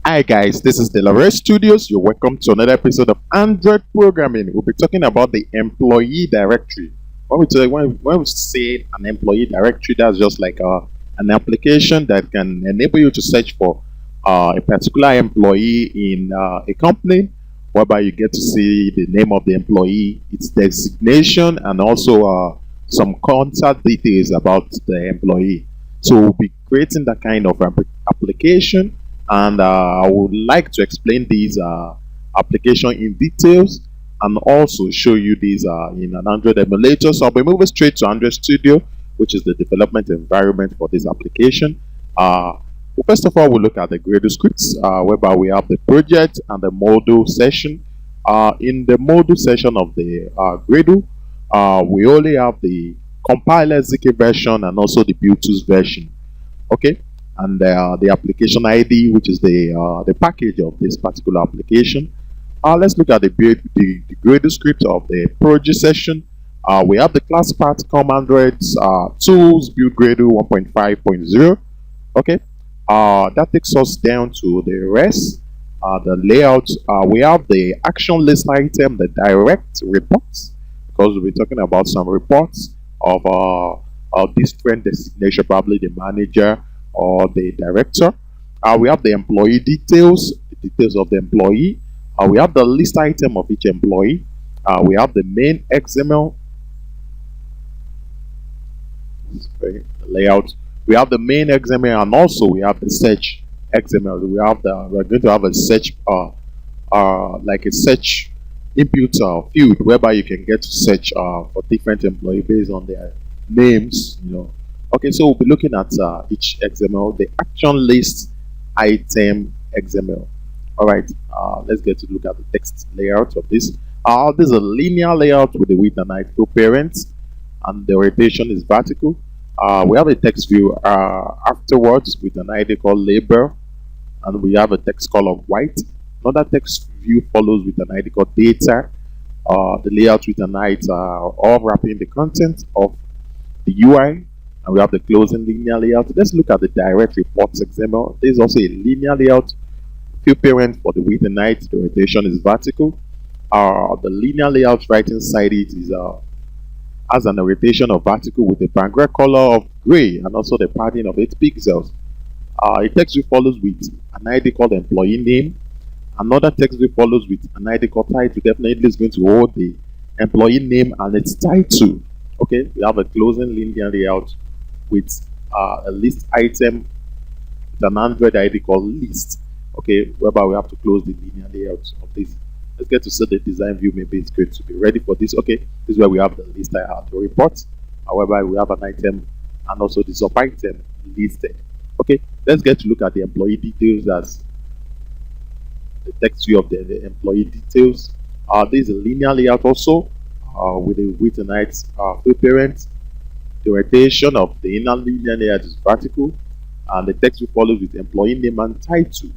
Hi guys, this is Delaware Studios. You're welcome to another episode of Android Programming. We'll be talking about the employee directory. When we say an employee directory, that's just like an application that can enable you to search for a particular employee in a company, whereby you get to see the name of the employee, its designation, and also some contact details about the employee. So we'll be creating that kind of application, and I would like to explain these application in details and also show you these in an Android emulator. So I'll be moving straight to Android Studio, which is the development environment for this application. Well, first of all, we'll look at the Gradle scripts, whereby we have the project and the module session. In the module session of the Gradle, we only have the compiler ZK version and also the Bluetooth version. Okay, and the application ID, which is the package of this particular application. Let's look at the Gradle script of the project session. We have the class path com Androids tools build Gradle 1.5.0. Okay, that takes us down to the rest. The layout. We have the action list item, the direct reports, because we'll be talking about some reports of different designation, probably the manager or the director. We have the employee details, the details of the employee. We have the list item of each employee. We have the main XML layout. We have the main XML, and also we have the search XML. We're going to have a search like a search input field whereby you can get to search for different employees based on their names. Okay, so we'll be looking at each XML, the action list item XML. All right, let's get to look at the text layout of this. This is a linear layout with the width and height co-parents, and the rotation is vertical. We have a text view afterwards with an ID called label, and we have a text color white. Another text view follows with an ID called data. The layout with an height all wrapping the content of the UI, and we have the closing linear layout. Let's look at the direct reports XML. There is also a linear layout. Fill parent for the width and height. The rotation is vertical. The linear layout right inside it is has an rotation of vertical with a background color of gray and also the padding of 8 pixels. A text view follows with an ID called employee name. Another text view follows with an ID called title. Definitely is going to hold the employee name and its title. Okay, we have a closing linear layout with a list item with an Android ID called list. Okay, whereby we have to close the linear layout of this. Let's get to set the design view. Maybe it's going to be ready for this. Okay, this is where we have the list I have the report. However, we have an item and also the sub item listed. Okay, let's get to look at the employee details as the text view of the employee details. This is a linear layout also with a width and height fill parent. The rotation of the inner linear layout is vertical, and the text view follows with employee name and title.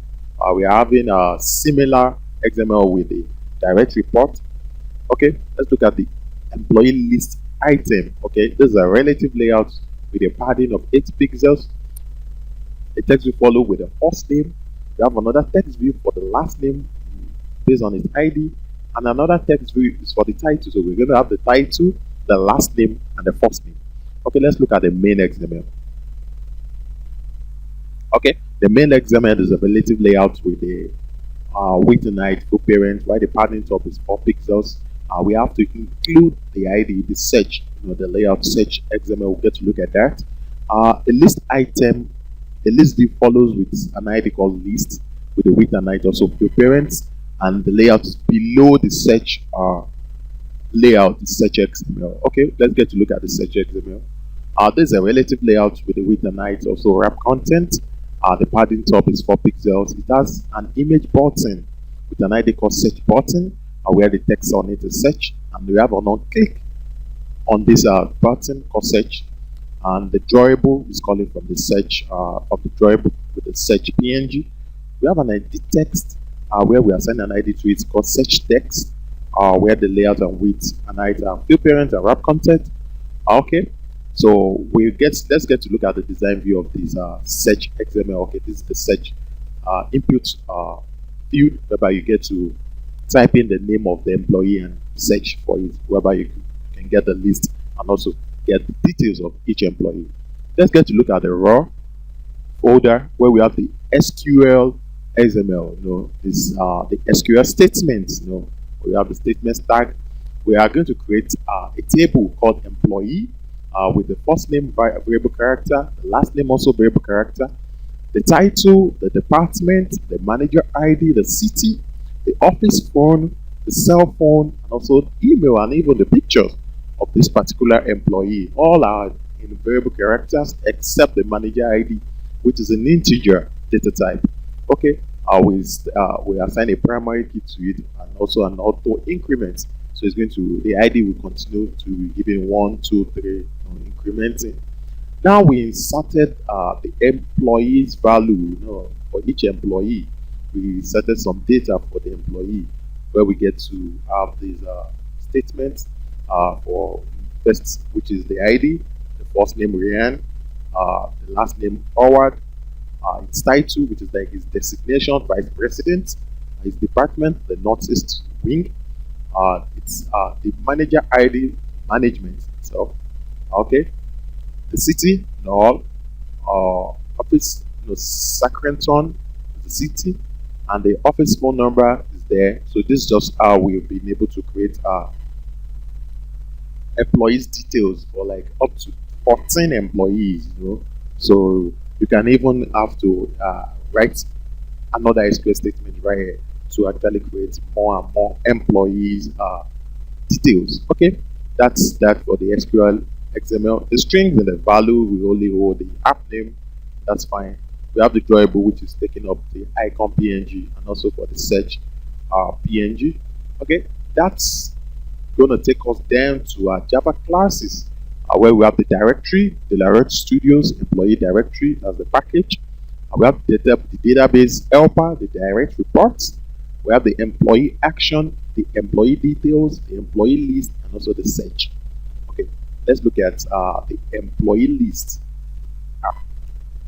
We are having a similar XML with the direct report. Okay, let's look at the employee list item. Okay, this is a relative layout with a padding of 8 pixels. The text will follow with the first name. We have another text view for the last name based on its ID, and another text view is for the title. So we're going to have the title, the last name, and the first name. Okay, let's look at the main XML. Okay, the main XML is a relative layout with the width and height co-parent, while the padding top is 4 pixels. We have to include the ID, the search, the layout search XML. We'll get to look at that. The list item, the list view follows with an ID called list with the width and height also co-parents, and the layout is below the search layout, the search XML. Okay, let's get to look at the search XML. There's a relative layout with the width and height also wrap content. The padding top is 4 pixels. It has an image button with an ID called search button, where the text on it is search, and we have an click on this button called search, and the drawable is calling from the search of the drawable with the search PNG. We have an ID text where we assign an ID to it called search text, where the layout and width and height are fill parent and wrap content. Okay, so let's get to look at the design view of this search XML. Okay, this is the search input field whereby you get to type in the name of the employee and search for it, whereby you can get the list and also get the details of each employee. Let's get to look at the raw folder where we have the SQL XML. This the SQL statements. We have the statements tag. We are going to create a table called employee with the first name variable character, the last name also variable character, the title, the department, the manager ID, the city, the office phone, the cell phone, and also email, and even the pictures of this particular employee. All are in variable characters except the manager ID, which is an integer data type. Okay, we assign a primary key to it and also an auto increment. So it's going to, the ID will continue to be given 1, 2, 3, incrementing. Now we inserted the employee's value. For each employee, we inserted some data for the employee, where we get to have these statements for first, which is the ID, the first name Ryan, the last name Howard, its title, which is like his designation, vice president, his department, the Northeast wing, it's the manager ID, management itself. Okay, the city, null, office, Sacramento, the city, and the office phone number is there. So this is just how we've been able to create employees details for like up to 14 employees. So you can even have to write another SQL statement right here to actually create more and more employees details. Okay, that's that for the SQL XML. The strings and the value we only hold the app name. That's fine. We have the drawable, which is taking up the icon PNG, and also for the search PNG. Okay, that's going to take us down to our Java classes, where we have the directory, the Larette Studios employee directory, that's the package. We have the database helper, the direct reports. We have the employee action, the employee details, the employee list, and also the search. Okay, let's look at the employee list.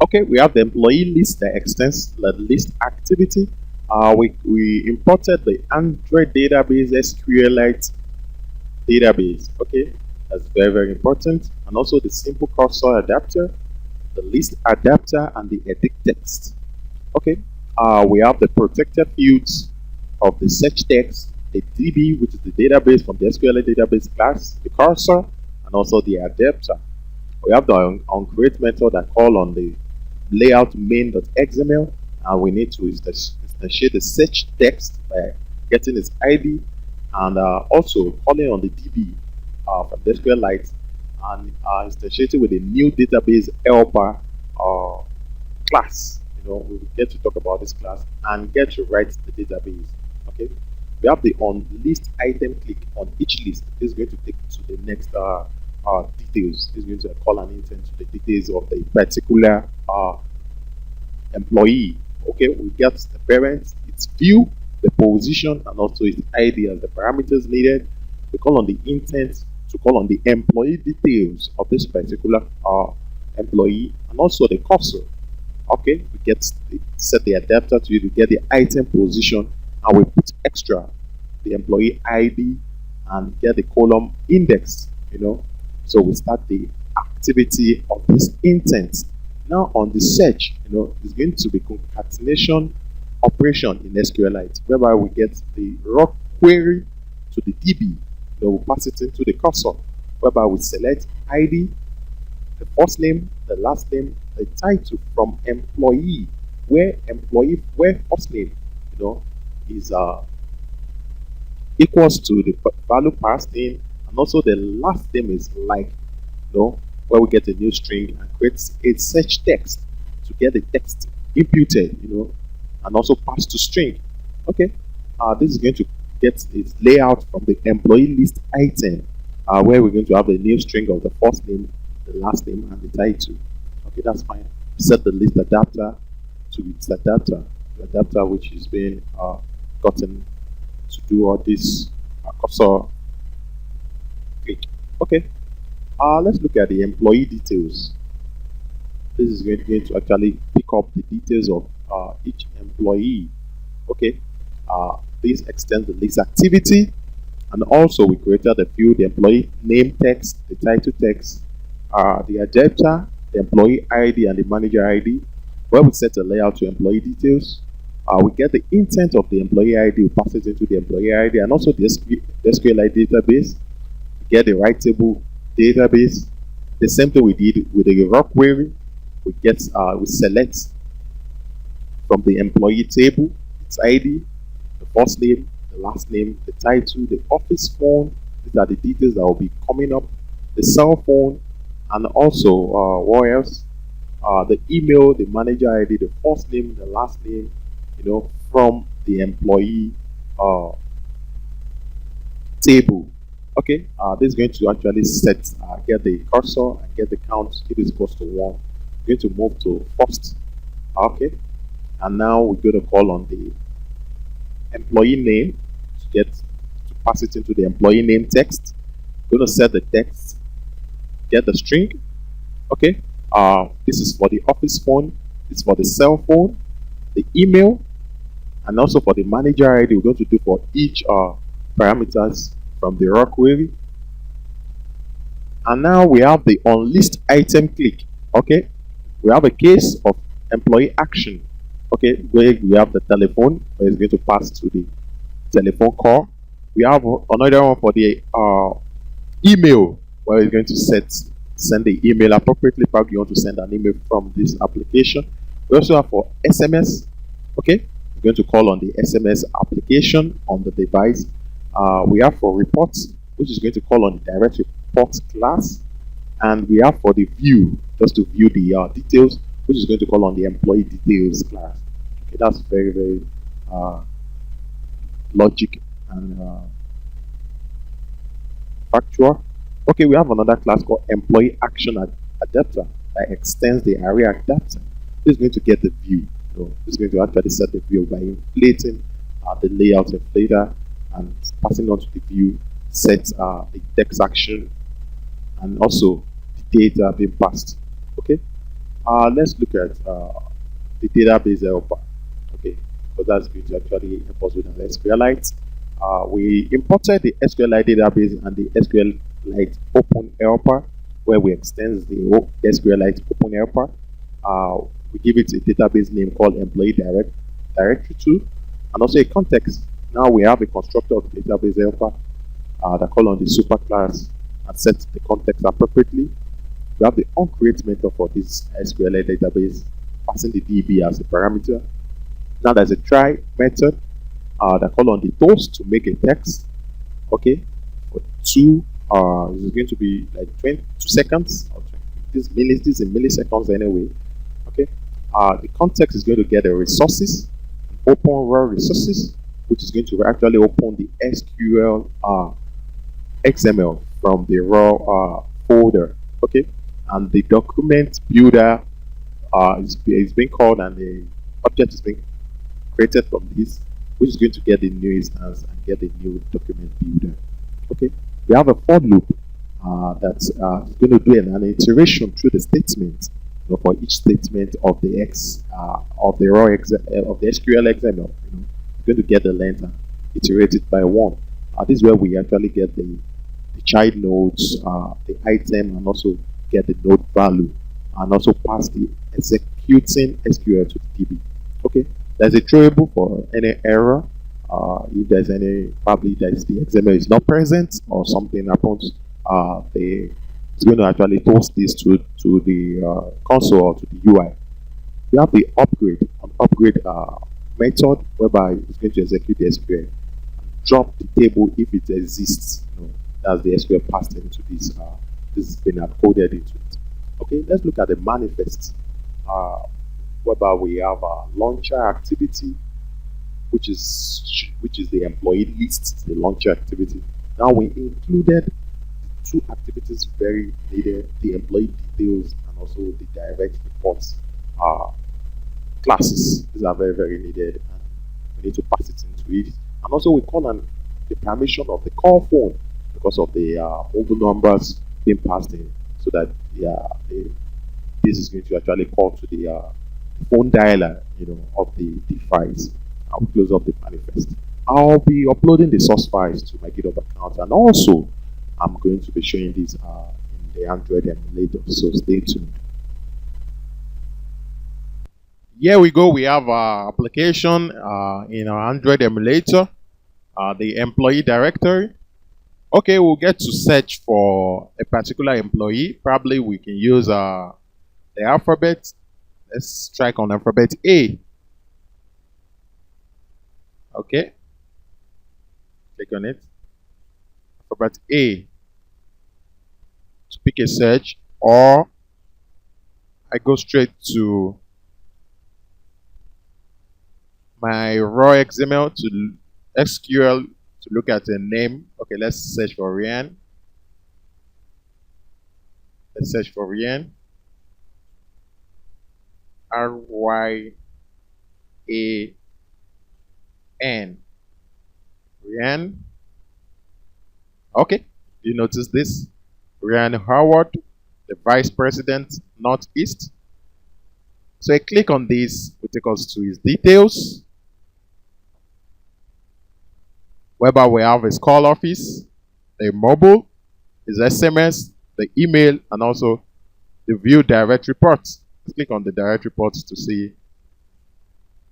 Okay, we have the employee list that extends the list activity. We imported the Android database SQLite database. Okay, that's very, very important. And also the simple cursor adapter, the list adapter, and the edit text. Okay, we have the protected fields of the search text, the DB, which is the database from the SQL database class, the cursor, and also the adapter. We have the onCreate method that call on the layout main.xml, and we need to instantiate the search text by getting its ID, and also calling on the DB from the SQLite, and instantiating with a new database helper class. We will get to talk about this class and get to write the database. Okay, we have the on list item click on each list. This is going to take to the next details. This is going to call an intent to the details of the particular employee. Okay, we get the parent, its view, the position, and also its ID as the parameters needed. We call on the intent to call on the employee details of this particular employee, and also the cursor. Okay, we set the adapter to it to get the item position, and we put extra the employee ID and get the column index. So we start the activity of this intent. Now on the search, it's going to be concatenation operation in SQLite, whereby we get the raw query to the DB. Then we pass it into the cursor, whereby we select ID, the first name, the last name, the title from employee, where first name, is equals to the value passed in, and also the last name is like, where we get a new string and creates a search text to get the text imputed, and also passed to string. Okay, this is going to get its layout from the employee list item, where we're going to have a new string of the first name, the last name, and the title. Okay, that's fine. Set the list adapter to its adapter, the adapter which is being gotten to do all this cursor click. Okay, let's look at the employee details. This is going to actually pick up the details of each employee. Okay, this extends the list activity, and also we created the field, the employee name text, the title text, the adapter, the employee ID, and the manager ID. Where we set the layout to employee details, we get the intent of the employee ID, we pass it into the employee ID, and also the SQLite database. We get the writable database. The same thing we did with the raw query. We select from the employee table its ID, the first name, the last name, the title, the office phone. These are the details that will be coming up. The cell phone, and also what else? The email, the manager ID, the first name, the last name, from the employee uh, table. Okay, this is going to actually get the cursor and get the count. It is equals to 1. We're going to move to first. Okay, and now we're going to call on the employee name to pass it into the employee name text. We're going to set the text, get the string. Okay, this is for the office phone, it's for the cell phone, the email, and also for the manager ID. We're going to do for each parameters from the raw query. And now we have the onList item click. Okay, we have a case of employee action. Okay, where we have the telephone, where it's going to pass to the telephone call. We have another one for the email, where it's going to send the email appropriately. Probably you want to send an email from this application. We also have for SMS. Okay, we're going to call on the SMS application on the device. We have for reports, which is going to call on the direct reports class. And we have for the view, just to view the details, which is going to call on the employee details class. Okay, that's very, very logic and factual. Okay, we have another class called employee action adapter that extends the array adapter. This is going to get the view. This is going to actually set the view by inflating the layout inflator and passing on to the view, set the text action and also the data being passed. Okay, let's look at the database helper. Okay, so that's going to actually help us with an SQLite. We imported the SQLite database and the SQLite Open Helper, where we extend the SQLite Open Helper. We give it a database name called Employee Directory 2, and also a context. Now we have a constructor of the database helper that call on the superclass and set the context appropriately. We have the onCreate method for this SQLite database, passing the DB as a parameter. Now there's a try method that call on the toast to make a text. Okay, for 2 it's going to be like 22 seconds or 20, this is in milliseconds anyway. Okay, the context is going to get the resources, open raw resources, which is going to actually open the SQL XML from the raw folder. Okay, and the document builder is being called, and the object is being created from this, which is going to get the new instance and get the new document builder. Okay, we have a for loop that's going to do an iteration through the statement. For each statement of the of the raw of the SQL XML, we're going to get the length and iterate it by 1. This is where we actually get the child nodes, the item, and also get the node value, and also pass the executing SQL to the DB. Okay, there's a throwable for any error. If there's any, probably the XML is not present or something happens, it's going to actually toast this to the console or to the UI. We have the upgrade method, whereby it's going to execute the SQL, drop the table if it exists. That's the SQL passed into this. This has been encoded into it. Okay, let's look at the manifest, whereby we have a launcher activity, which is the employee list, the launcher activity. Now we included 2 activities very needed: the employee details and also the direct reports classes. These are very, very needed, and we need to pass it into it. And also we call on the permission of the call phone because of the mobile numbers being passed in, so that this is going to actually call to the phone dialer, of the device. I'll close up the manifest. I'll be uploading the source files to my GitHub account, and also I'm going to be showing these in the Android emulator. So stay tuned. Here we go. We have our application in our Android emulator, the employee directory. Okay, we'll get to search for a particular employee. Probably we can use the alphabet. Let's strike on alphabet A. Okay, click on it. Alphabet A to pick a search, or I go straight to my raw XML to SQL to look at a name. Okay, let's search for Ryan. Let's search for Ryan. R-Y-A-N. Ryan. Okay, you notice this? Ryan Howard, the Vice President, Northeast. So I click on this, will take us to his details. Whereby we have his call office, the mobile, his SMS, the email, and also the view direct reports. Let's click on the direct reports to see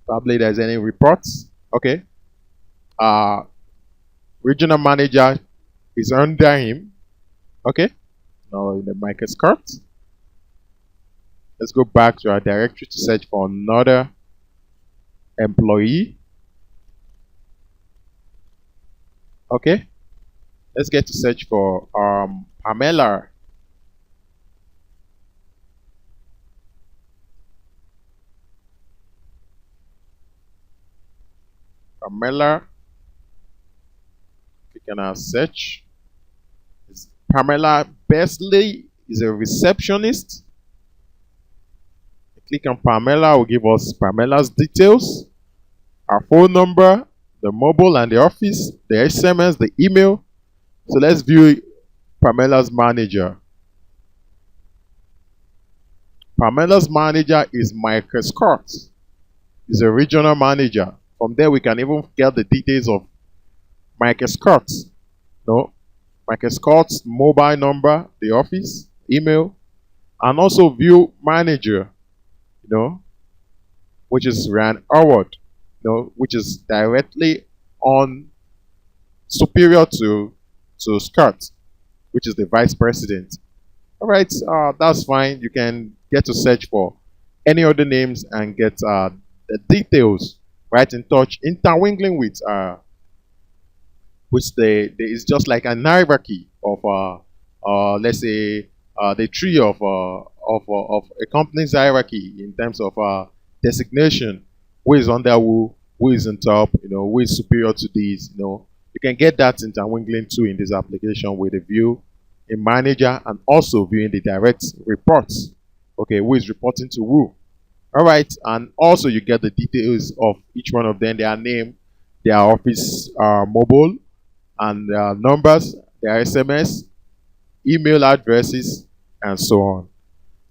probably there's any reports. Okay. Regional manager is under him. Okay. Now in the microscope, let's go back to our directory to search for another employee. Okay, let's get to search for Pamela. Pamela. Click on our search. Pamela Besley is a receptionist. Click on Pamela, will give us Pamela's details, our phone number, the mobile and the office, the SMS, the email. So let's view Pamela's manager. Pamela's manager is Michael Scott. He's a regional manager. From there, we can even get the details of Michael Scott. No, Michael Scott's mobile number, the office, email, and also view manager, which is Ryan Howard, which is directly on superior to Scott, which is the vice president. All right, that's fine. You can get to search for any other names and get the details right in touch, intermingling with which is just like an hierarchy of let's say the tree of a company's hierarchy in terms of designation. Who is under who is on top, who is superior to these, You can get that intermingling too in this application with a view, a manager, and also viewing the direct reports. Okay, who is reporting to who? All right, and also you get the details of each one of them, their name, their office mobile, and their numbers, their SMS, email addresses, and so on.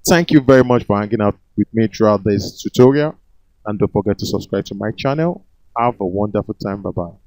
Thank you very much for hanging out with me throughout this tutorial. And don't forget to subscribe to my channel. Have a wonderful time. Bye-bye.